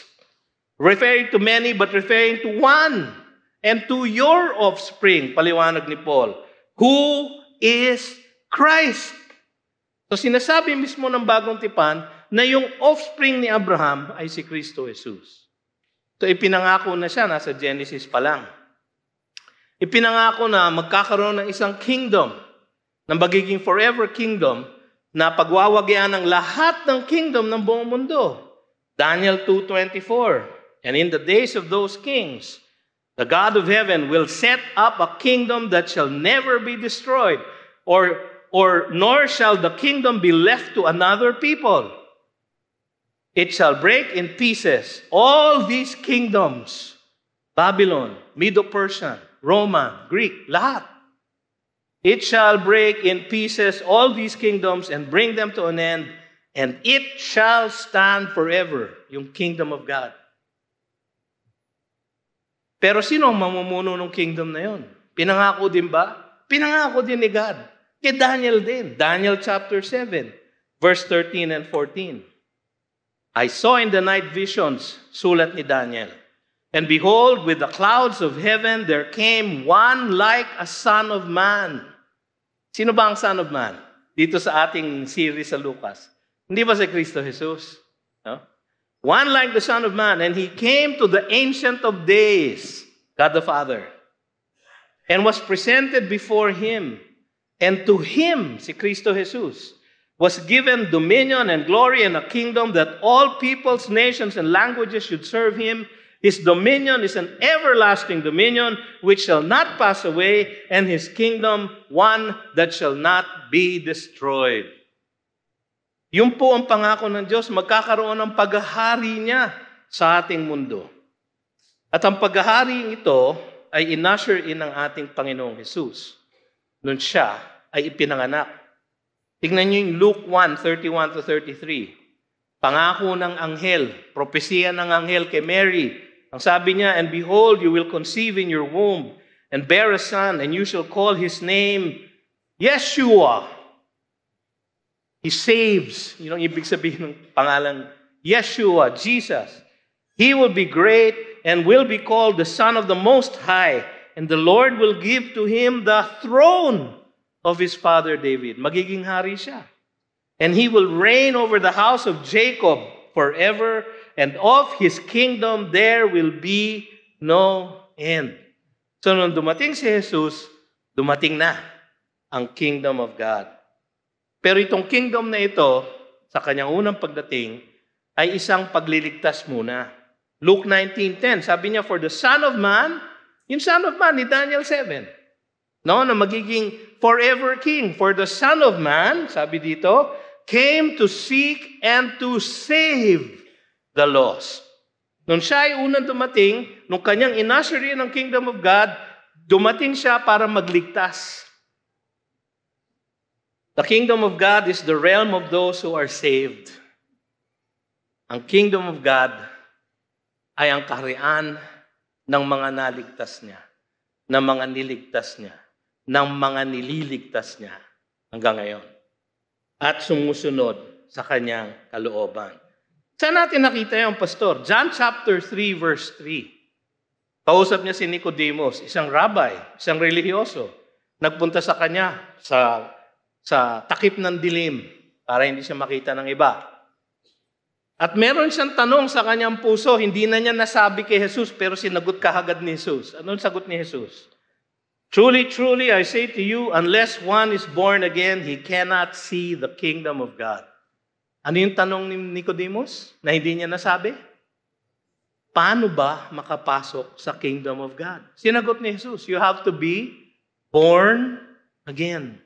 [SPEAKER 1] referring to many, but referring to one, and to your offspring, paliwanag ni Paul, who is Christ. So sinasabi mismo ng bagong tipan na yung offspring ni Abraham ay si Kristo Jesus. So ipinangako na siya, nasa Genesis pa lang. Ipinangako na magkakaroon ng isang kingdom, na magiging forever kingdom, na pagwawagyan ng lahat ng kingdom ng buong mundo. Daniel 2:24, and in the days of those kings, the God of heaven will set up a kingdom that shall never be destroyed, nor shall the kingdom be left to another people. It shall break in pieces all these kingdoms, Babylon, Medo-Persian, Roman, Greek, lahat. It shall break in pieces all these kingdoms and bring them to an end, and it shall stand forever, yung kingdom of God. Pero sino ang mamumuno ng kingdom na yon? Pinangako din ba? Pinangako din ni God. Kay Daniel din. Daniel chapter 7, verse 13 and 14. I saw in the night visions, sulat ni Daniel, and behold, with the clouds of heaven, there came one like a son of man. Sino ba ang son of man? Dito sa ating series sa Lucas. Hindi ba si Kristo Jesus? No? One like the son of man. And he came to the Ancient of Days, God the Father, and was presented before him. And to him, si Kristo Jesus, was given dominion and glory and a kingdom that all peoples, nations, and languages should serve him. His dominion is an everlasting dominion which shall not pass away, and his kingdom one that shall not be destroyed. Yun po ang pangako ng Diyos, magkakaroon ng paghahari niya sa ating mundo. At ang paghahari ito ay in-usher in ng ating Panginoong Jesus nung siya ay ipinanganak. Tingnan niyo yung Luke 1:31-33. Pangako ng anghel, propesiya ng anghel kay Mary. Ang sabi niya, and behold, you will conceive in your womb and bear a son, and you shall call his name Yeshua. He saves. Yun ang ibig sabihin ng pangalan Yeshua, Jesus. He will be great and will be called the Son of the Most High, and the Lord will give to him the throne of his father David. Magiging hari siya. And he will reign over the house of Jacob forever, and of his kingdom there will be no end. So nung dumating si Jesus, dumating na ang kingdom of God. Pero itong kingdom na ito, sa kanyang unang pagdating, ay isang pagliligtas muna. Luke 19:10, sabi niya, for the Son of Man, yung Son of Man ni Daniel 7, no, na magiging forever king. For the Son of Man, sabi dito, came to seek and to save the lost. Nung siya ay unang dumating, nung kanyang in-usher rin ang kingdom of God, dumating siya para magligtas. The kingdom of God is the realm of those who are saved. Ang kingdom of God ay ang kaharian ng mga naligtas niya, ng mga niligtas niya, ng mga nililigtas niya hanggang ngayon. At sumusunod sa kanyang kalooban. Saan natin nakita yung pastor? John chapter 3 verse 3. Kausap niya si Nicodemus, isang rabbi, isang religyoso. Nagpunta sa kanya sa takip ng dilim para hindi siya makita ng iba. At meron siyang tanong sa kanyang puso, hindi na niya nasabi kay Jesus, pero sinagot kahagad ni Jesus. Anong sagot ni Jesus? Truly, truly, I say to you, unless one is born again, he cannot see the kingdom of God. Ano yung tanong ni Nicodemus na hindi niya nasabi? Paano ba makapasok sa kingdom of God? Sinagot ni Jesus, you have to be born again.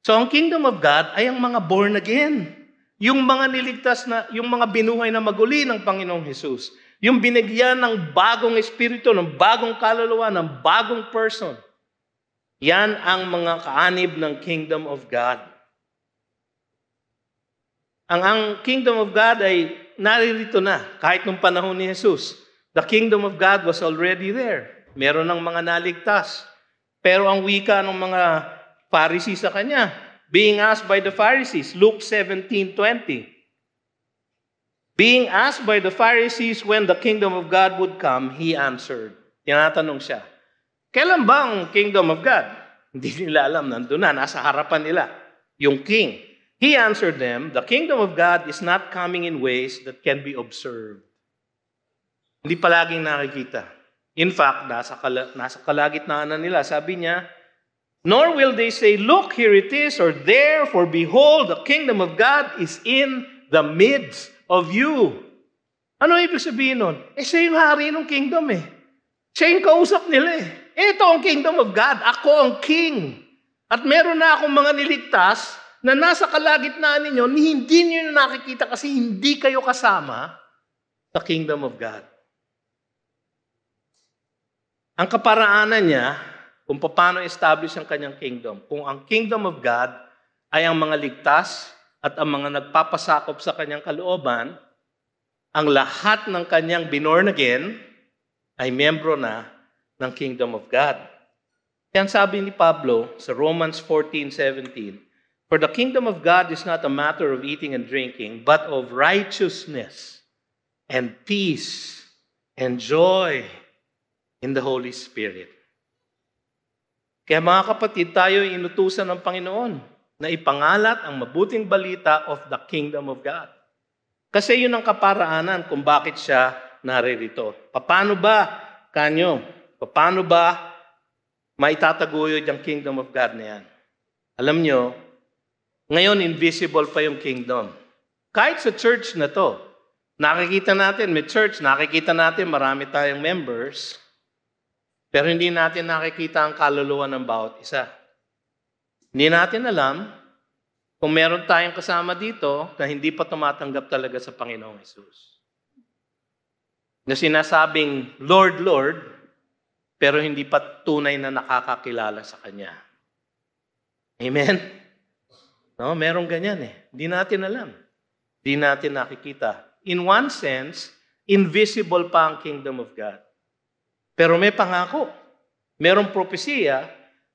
[SPEAKER 1] So ang kingdom of God ay ang mga born again. Yung mga niligtas na, yung mga binuhay na maguli ng Panginoong Jesus. Yung binigyan ng bagong espiritu, ng bagong kaluluwa, ng bagong person. Yan ang mga kaanib ng kingdom of God. Ang kingdom of God ay naririto na kahit nung panahon ni Jesus. The kingdom of God was already there. Meron ng mga naligtas. Pero ang wika ng mga Pharisees sa kanya, being asked by the Pharisees, Luke 17:20. Being asked by the Pharisees when the kingdom of God would come, he answered. Tinatanong siya, kailan ba ang kingdom of God? Hindi nila alam, nandun na, nasa harapan nila, yung king. He answered them, the kingdom of God is not coming in ways that can be observed. Hindi palaging nakikita. In fact, nasa kalagitnaan na nila, sabi niya, nor will they say, look, here it is, or there, for behold, the kingdom of God is in the midst of you. Ano ibig sabihin nun? Siya yung hari ng kingdom eh. Siya yung kausap nila eh. Ito ang kingdom of God. Ako ang king. At meron na akong mga niligtas na nasa kalagitnaan ninyo, hindi niyo nakikita kasi hindi kayo kasama sa kingdom of God. Ang kaparaanan niya, kung paano establish ang kanyang kingdom. Kung ang kingdom of God ay ang mga ligtas at ang mga nagpapasakop sa kanyang kalooban, ang lahat ng kanyang binorn again ay membro na ng kingdom of God. Yan sabi ni Pablo sa Romans 14:17, for the kingdom of God is not a matter of eating and drinking, but of righteousness and peace and joy in the Holy Spirit. Kaya mga kapatid, tayo ay inutusan ng Panginoon na ipangalat ang mabuting balita of the kingdom of God. Kasi yun ang kaparaanan kung bakit siya naririto. Paano ba, kanyo, paano ba maitataguyod ang kingdom of God na yan? Alam nyo, ngayon invisible pa yung kingdom. Kahit sa church na to, nakikita natin, may church, nakikita natin marami tayong members, pero hindi natin nakikita ang kaluluwa ng bawat isa. Hindi natin alam kung meron tayong kasama dito na hindi pa tumatanggap talaga sa Panginoong Hesus. Na sinasabing, Lord, Lord, pero hindi pa tunay na nakakakilala sa Kanya. Amen? No, merong ganyan eh. Hindi natin alam. Hindi natin nakikita. In one sense, invisible pa ang kingdom of God. Pero may pangako. Merong propesiya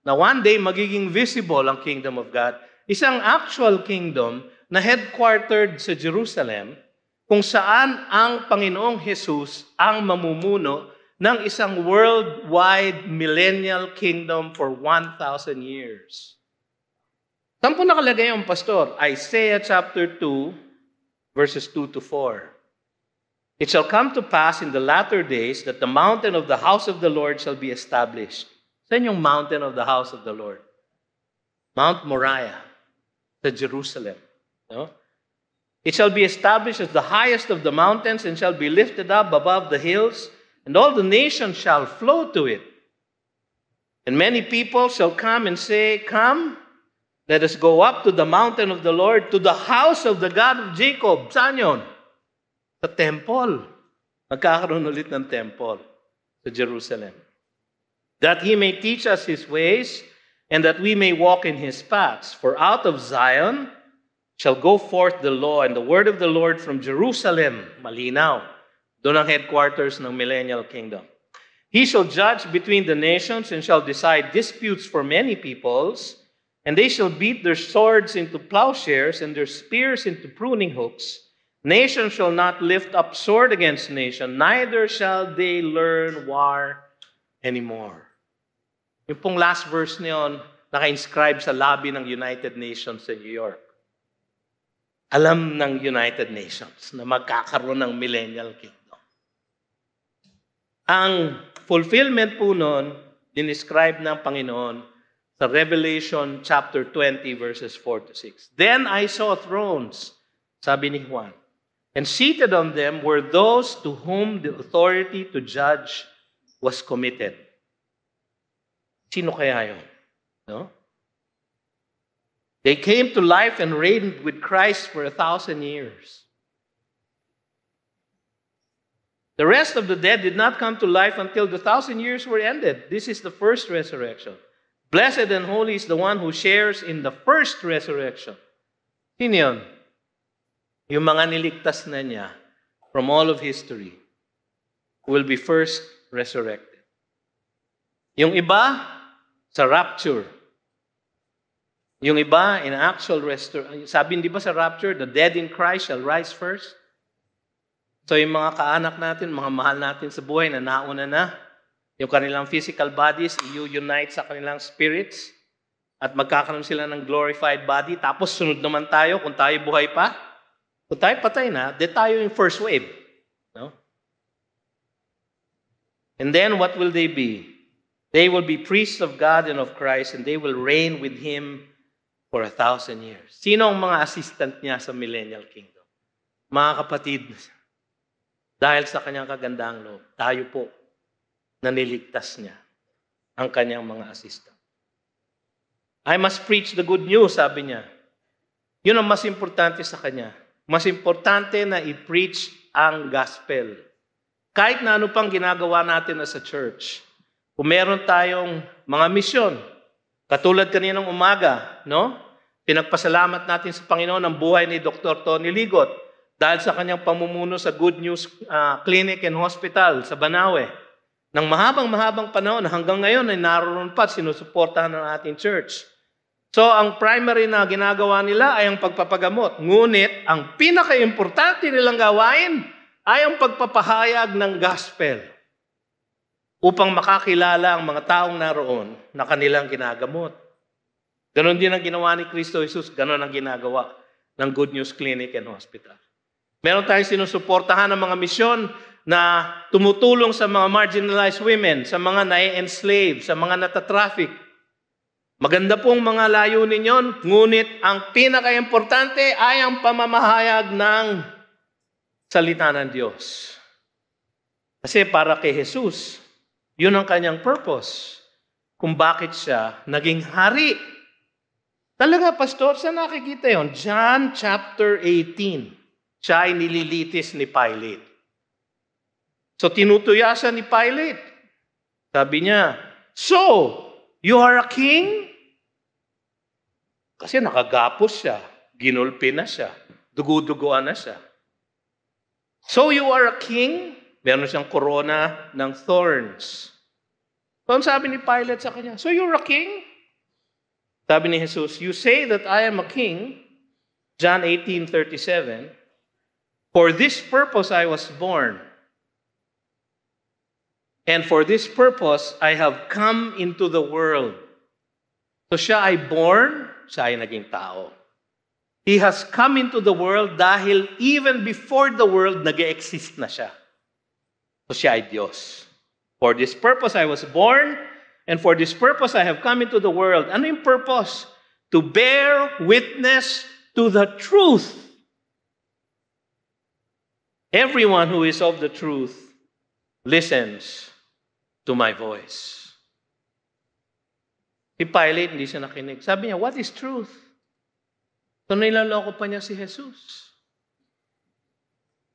[SPEAKER 1] na one day magiging visible ang kingdom of God. Isang actual kingdom na headquartered sa Jerusalem kung saan ang Panginoong Jesus ang mamumuno ng isang worldwide millennial kingdom for 1,000 years. Saan po nakalagay ang pastor? Isaiah chapter 2, verses 2-4. It shall come to pass in the latter days that the mountain of the house of the Lord shall be established. Saan yung mountain of the house of the Lord? Mount Moriah, sa Jerusalem. No? It shall be established as the highest of the mountains and shall be lifted up above the hills, and all the nations shall flow to it. And many people shall come and say, come, let us go up to the mountain of the Lord, to the house of the God of Jacob. Saan yun? Sa temple. Magkakaroon ulit ng temple sa Jerusalem. That He may teach us His ways, and that we may walk in His paths. For out of Zion shall go forth the law and the word of the Lord from Jerusalem. Malinaw. Doon ang headquarters ng millennial kingdom. He shall judge between the nations and shall decide disputes for many peoples, and they shall beat their swords into plowshares and their spears into pruning hooks. Nation shall not lift up sword against nation, neither shall they learn war anymore. Yung pong last verse niyon, naka-inscribe sa lobby ng United Nations sa New York. alam ng United Nations na magkakaroon ng millennial kingdom. Ang fulfillment po nun, dinescribe ng Panginoon sa Revelation chapter 20 verses 4 to 6. Then I saw thrones, sabi ni Juan, and seated on them were those to whom the authority to judge was committed. Sino kaya yun? No? They came to life and reigned with Christ for 1,000 years. The rest of the dead did not come to life until the 1,000 years were ended. This is the first resurrection. Blessed and holy is the one who shares in the first resurrection. Sino yun? Yung mga niligtas na niya from all of history will be first resurrected. Yung iba, sa rapture. Yung iba, in actual restoration. Sabi di ba sa rapture, the dead in Christ shall rise first? So yung mga kaanak natin, mga mahal natin sa buhay na nauna na, yung kanilang physical bodies, i-unite sa kanilang spirits, at magkakaroon sila ng glorified body, tapos sunod naman tayo, kung tayo buhay pa, kung tayo patay na, di tayo yung first wave. No? And then what will they be? They will be priests of God and of Christ, and they will reign with Him for 1,000 years. Sino ang mga assistant niya sa millennial kingdom? Mga kapatid, dahil sa kanyang kagandang loob, tayo po, naniligtas niya ang kanyang mga assistant. I must preach the good news, sabi niya. Yun ang mas importante sa kanya. Mas importante na i-preach ang gospel. Kahit na ano pang ginagawa natin as a church, kung meron tayong mga misyon, katulad kaninang umaga, no? Pinagpasalamat natin sa Panginoon ang buhay ni Dr. Tony Ligot dahil sa kanyang pamumuno sa Good News Clinic and Hospital sa Banawe. Nang mahabang-mahabang panahon, hanggang ngayon ay naroon pa at sinusuportahan ng ating church. So, ang primary na ginagawa nila ay ang pagpapagamot. Ngunit, ang pinaka-importante nilang gawain ay ang pagpapahayag ng gospel upang makakilala ang mga taong naroon na kanilang ginagamot. Ganon din ang ginawa ni Kristo Jesus, ganon ang ginagawa ng Good News Clinic and Hospital. Meron tayong sinusuportahan ng mga misyon na tumutulong sa mga marginalized women, sa mga na-enslave, sa mga natatraffic. Maganda pong mga layunin yon, ngunit ang pinaka-importante ay ang pamamahayag ng salita ng Diyos. Kasi para kay Jesus, yun ang kanyang purpose. Kung bakit siya naging hari. Talaga, Pastor, saan nakikita yon? John chapter 18. Siya ay nililitis ni Pilate. So, tinutuyasan ni Pilate. Sabi niya, so, you are a king? Kasi nakagapos siya. Ginulpi na siya. Dugu-duguan na siya. So, you are a king? Meron siyang corona ng thorns. So, ang sabi ni Pilate sa kanya, so you're a king? Sabi ni Jesus, you say that I am a king, John 18:37, for this purpose I was born, and for this purpose I have come into the world. So siya ay born, siya ay naging tao. He has come into the world dahil even before the world, nag-exist na siya. So siya ay Diyos. For this purpose I was born, and for this purpose I have come into the world. Ano yung purpose? To bear witness to the truth. Everyone who is of the truth listens to my voice. Si Pilate, hindi siya nakinig. Sabi niya, what is truth? So nilaloko pa niya si Jesus.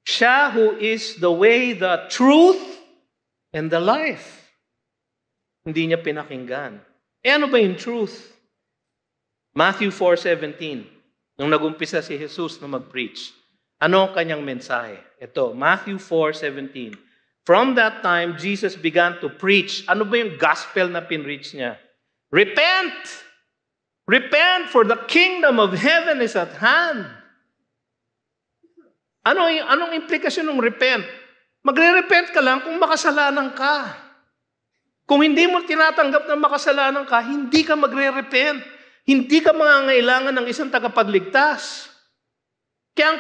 [SPEAKER 1] Siya who is the way, the truth, and the life. Hindi niya pinakinggan. Ano ba yung truth? Matthew 4:17. Nung nagumpisa si Jesus na mag-preach, ano ang kanyang mensahe? Ito, Matthew 4:17. From that time, Jesus began to preach. Ano ba yung gospel na pinreach niya? Repent! Repent, for the kingdom of heaven is at hand. Anong implikasyon ng repent? Magre-repent ka lang kung makasalanan ka. Kung hindi mo tinatanggap na makasalanan ka, hindi ka magre-repent. Hindi ka mangangailangan ng isang tagapagligtas. Kaya ang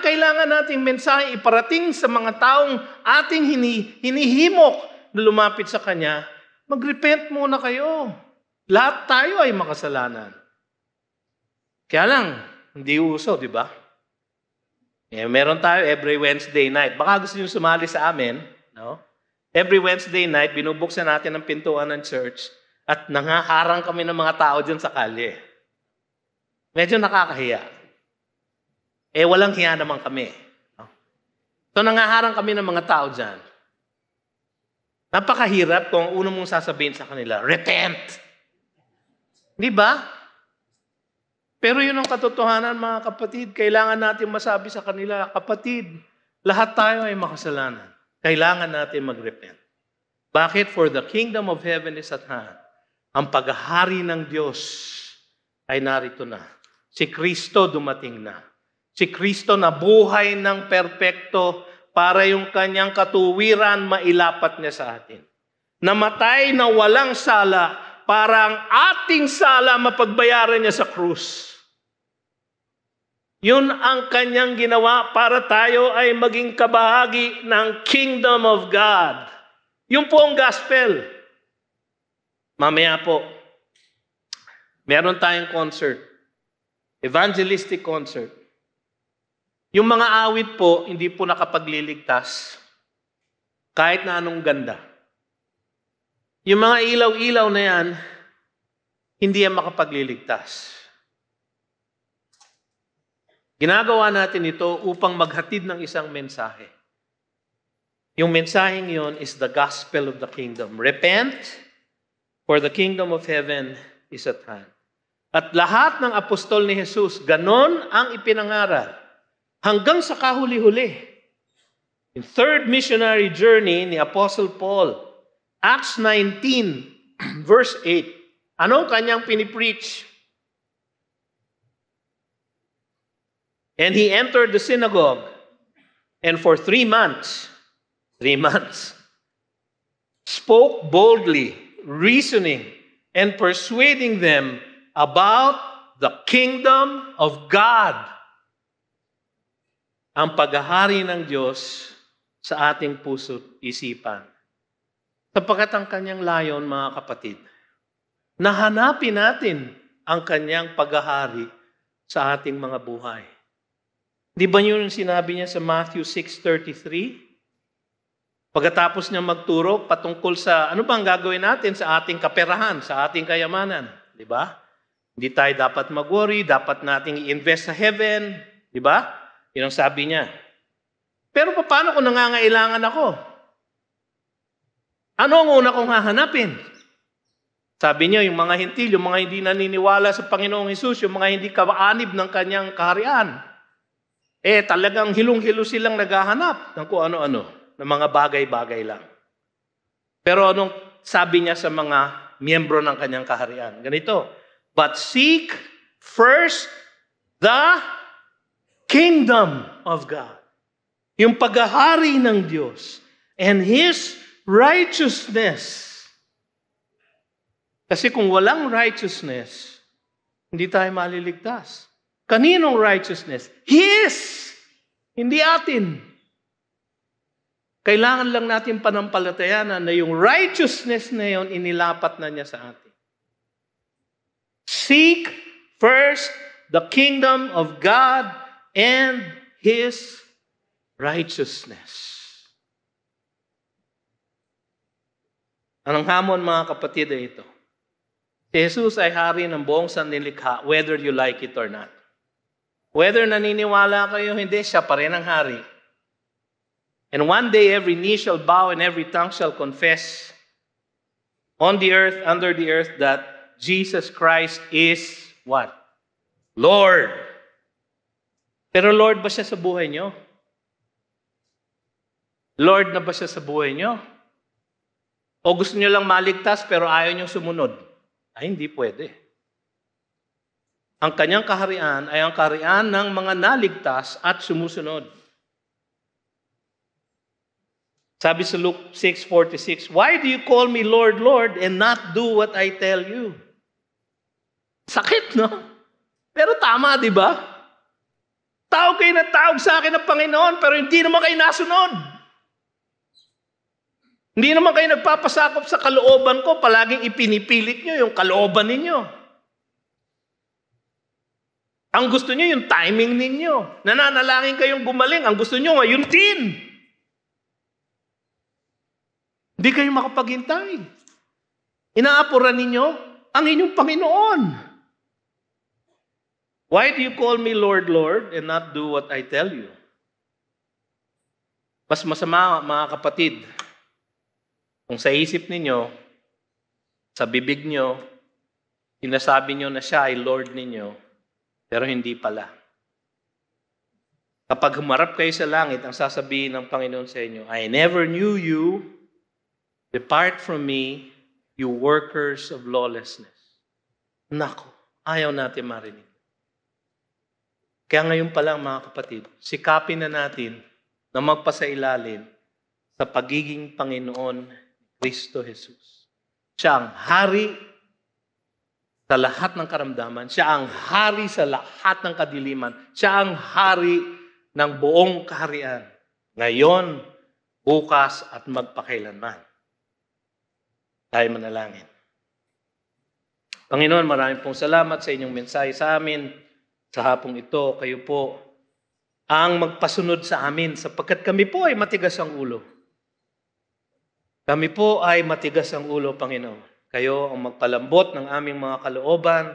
[SPEAKER 1] kailangan nating mensahe iparating sa mga taong ating hinihimok na lumapit sa Kanya, mag-repent muna kayo. Lahat tayo ay makasalanan. Kaya lang, hindi uso, di ba? Meron tayo every Wednesday night. Baka gusto nyo sumali sa amin, no? Every Wednesday night, binubuksan natin ang pintuan ng church at nangaharang kami ng mga tao dyan sa kalye. Medyo nakakahiya. Walang hiya naman kami. No? So, nangaharang kami ng mga tao dyan. Napakahirap kung unang mong sasabihin sa kanila, repent! Di ba? Pero yun ang katotohanan, mga kapatid. Kailangan natin masabi sa kanila, kapatid, lahat tayo ay makasalanan. Kailangan natin mag-repent. Bakit? For the kingdom of heaven is at hand. Ang paghahari ng Diyos ay narito na. Si Kristo dumating na. Si Kristo na buhay ng perpekto para yung kanyang katuwiran mailapat niya sa atin. Namatay na walang sala para ang ating sala mapagbayaran niya sa krus. Yun ang kanyang ginawa para tayo ay maging kabahagi ng kingdom of God. Yun po ang gospel. Mamaya po, meron tayong concert. Evangelistic concert. Yung mga awit po, hindi po nakapagliligtas. Kahit na anong ganda. Yung mga ilaw-ilaw na yan, hindi yan makapagliligtas. Ginagawa natin ito upang maghatid ng isang mensahe. Yung mensaheng yon is the gospel of the kingdom. Repent, for the kingdom of heaven is at hand. At lahat ng apostol ni Jesus, ganon ang ipinangaral. Hanggang sa kahuli-huli. In third missionary journey ni Apostle Paul, Acts 19, verse 8. Anong kanyang pinipreach? And he entered the synagogue, and for 3 months, spoke boldly, reasoning, and persuading them about the kingdom of God. Ang paghahari ng Diyos sa ating puso't isipan. Sapagkat ang kanyang layon, mga kapatid, nahanapin natin ang kanyang paghahari sa ating mga buhay. Di ba yun sinabi niya sa Matthew 6:33? Pagkatapos niya magturo patungkol sa ano bang gagawin natin sa ating kaperahan, sa ating kayamanan. Di ba? Hindi tayo dapat mag-worry, dapat nating i-invest sa heaven. Di ba? Yun ang sabi niya. Pero paano kung nangangailangan ako? Ano ang una kong hahanapin? Sabi niya, yung mga hintil, yung mga hindi naniniwala sa Panginoong Hesus, yung mga hindi kaanib ng kanyang kaharian, talagang hilong-hilo silang naghahanap ng kung ano-ano, ng mga bagay-bagay lang. Pero anong sabi niya sa mga miyembro ng kanyang kaharian? Ganito, but seek first the kingdom of God. Yung paghahari ng Diyos and His righteousness. Kasi kung walang righteousness, hindi tayo maliligtas. Kaninong righteousness? His! Hindi atin. Kailangan lang natin panampalatayanan na yung righteousness na yun, inilapat na niya sa atin. Seek first the kingdom of God and His righteousness. Anong hamon, mga kapatid, ay ito? Si Jesus ay hari ng buong sanlilikha, whether you like it or not. Whether naniniwala kayo, hindi, siya pa rin ang hari. And one day, every knee shall bow and every tongue shall confess on the earth, under the earth, that Jesus Christ is what? Lord. Pero Lord ba siya sa buhay nyo? Lord na ba siya sa buhay nyo? O gusto nyo lang maligtas pero ayaw nyo sumunod? Ay, hindi pwede. Ang kanyang kaharian ay ang kaharian ng mga naligtas at sumusunod. Sabi sa Luke 6:46, why do you call me Lord, Lord, and not do what I tell you? Sakit, no? Pero tama, di ba? kayo ng tawag sa akin ng Panginoon, pero hindi naman kayo nasunod. Hindi naman kayo nagpapasakop sa kalooban ko, palaging ipinipilit nyo yung kalooban ninyo. Ang gusto nyo yung timing ninyo. Nananalangin kayong gumaling, ang gusto nyo ngayon din. Hindi kayo makapaghintay. Inaapuran ninyo ang inyong Panginoon. Why do you call me Lord, Lord, and not do what I tell you? Mas masama, mga kapatid, kung sa isip ninyo, sa bibig nyo, sinasabi nyo na siya ay Lord ninyo, pero hindi pala. Kapag humarap kayo sa langit, ang sasabihin ng Panginoon sa inyo, I never knew you. Depart from me, you workers of lawlessness. Nako, ayaw natin marinig. Kaya ngayon pa lang, mga kapatid, sikapin na natin na magpasailalim sa pagiging Panginoon ni Kristo Jesus. Siya ang hari sa lahat ng karamdaman. Siya ang hari sa lahat ng kadiliman. Siya ang hari ng buong kaharian. Ngayon, bukas at magpakailanman. Tayo manalangin. Panginoon, maraming pong salamat sa inyong mensahe sa amin. Sa hapong ito, kayo po ang magpasunod sa amin sapagkat kami po ay matigas ang ulo. Kami po ay matigas ang ulo, Panginoon. Kayo ang magpalambot ng aming mga kalooban.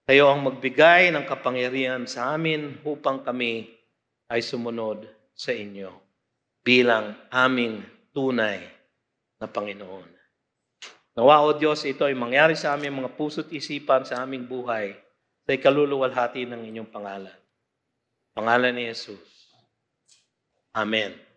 [SPEAKER 1] Kayo ang magbigay ng kapangyarihan sa amin upang kami ay sumunod sa inyo bilang aming tunay na Panginoon. Nawa, O Diyos, ito ay mangyari sa aming mga puso't isipan sa aming buhay sa ikaluluwalhati ng inyong pangalan. Pangalan ni Jesus. Amen.